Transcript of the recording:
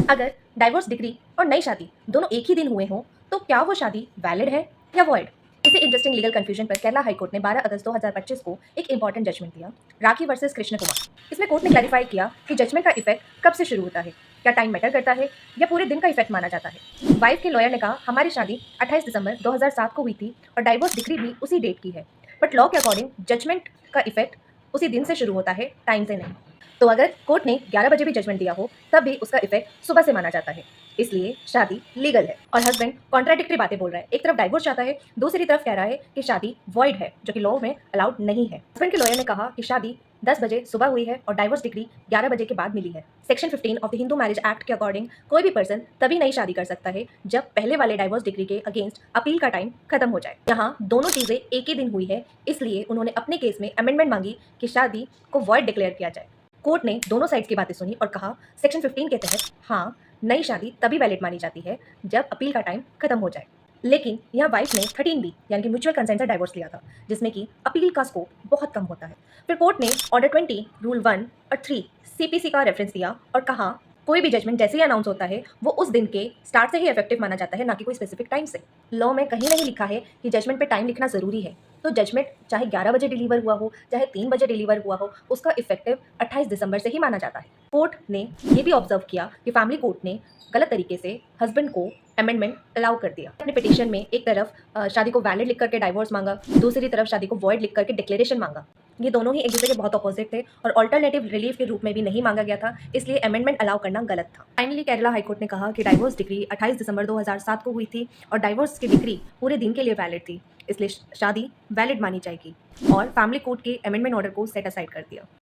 अगर divorce degree और नई शादी दोनों एक ही दिन हुए हों तो क्या वो शादी वैलिड है या वॉइड? इसी इंटरेस्टिंग लीगल कंफ्यूजन पर केरला हाई कोर्ट ने 12 अगस्त 2025 को एक इंपॉर्टेंट जजमेंट दिया, राखी वर्सेस कृष्ण कुमार। इसमें कोर्ट ने क्लैरिफाई किया कि जजमेंट का इफेक्ट कब से शुरू होता है, क्या टाइम मैटर करता है या पूरे दिन का इफेक्ट माना जाता है। वाइफ के लॉयर ने कहा, हमारी शादी 28 दिसंबर 2007 को हुई थी और डाइवोर्स डिग्री भी उसी डेट की है, बट लॉ के अकॉर्डिंग जजमेंट का इफेक्ट उसी दिन से शुरू होता है, टाइम से नहीं। तो अगर कोर्ट ने 11 बजे भी जजमेंट दिया हो तब भी उसका इफेक्ट सुबह से माना जाता है, इसलिए शादी लीगल है। और हस्बैंड कॉन्ट्राडिक्टरी बातें बोल रहा है, एक तरफ डाइवोर्स चाहता है, दूसरी तरफ कह रहा है कि शादी वॉइड है, जो कि लॉ में अलाउड नहीं है। हस्बैंड के लॉयर ने कहा कि शादी 10 बजे सुबह हुई है और डाइवोर्स डिग्री 11 बजे के बाद मिली है। Section 15 of the Hindu marriage act के अकॉर्डिंग कोई भी पर्सन तभी नई शादी कर सकता है जब पहले वाले डाइवोर्स डिग्री के अगेंस्ट अपील का टाइम खत्म हो जाए। यहाँ दोनों चीजें एक ही दिन हुई है, इसलिए उन्होंने अपने केस में अमेंडमेंट मांगी कि शादी को वॉइड डिक्लेयर किया जाए। कोर्ट ने दोनों साइड्स की बातें सुनी और कहा, सेक्शन 15 के तहत हाँ, नई शादी तभी वैलिड मानी जाती है जब अपील का टाइम खत्म हो जाए। लेकिन यहाँ वाइफ ने 13B यानी कि म्यूचुअल कंसेंट से डाइवोर्स लिया था, जिसमें कि अपील का स्कोप बहुत कम होता है। फिर कोर्ट ने ऑर्डर 20 रूल 1 और 3 CPC का रेफरेंस दिया और कहा, कोई भी जजमेंट जैसे ही अनाउंस होता है वो उस दिन के स्टार्ट से ही इफेक्टिव माना जाता है, ना कि कोई स्पेसिफिक टाइम से। लॉ में कहीं नहीं लिखा है कि जजमेंट पे टाइम लिखना ज़रूरी है, तो जजमेंट चाहे 11 बजे डिलीवर हुआ हो चाहे 3 बजे डिलीवर हुआ हो, उसका इफेक्टिव 28 दिसंबर से ही माना जाता है। कोर्ट ने ये भी ऑब्जर्व किया कि फैमिली कोर्ट ने गलत तरीके से हस्बैंड को अमेंडमेंट अलाउ कर दिया। अपने पिटीशन में एक तरफ शादी को वैलिड लिख करके डाइवोर्स मांगा, दूसरी तरफ शादी को वॉइड लिख करके डिक्लेरेशन मांगा। ये दोनों ही एक दूसरे के बहुत अपोजिट थे और ऑल्टरनेटिव रिलीफ के रूप में भी नहीं मांगा गया था, इसलिए अमेंडमेंट अलाउ करना गलत था। फाइनली केरला हाईकोर्ट ने कहा कि डाइवोर्स डिग्री 28 दिसंबर 2007 को हुई थी और डाइवोर्स की डिग्री पूरे दिन के लिए वैलिड थी, इसलिए शादी वैलिड मानी जाएगी और फैमिली कोर्ट के अमेंडमेंट ऑर्डर को सेट असाइड कर दिया।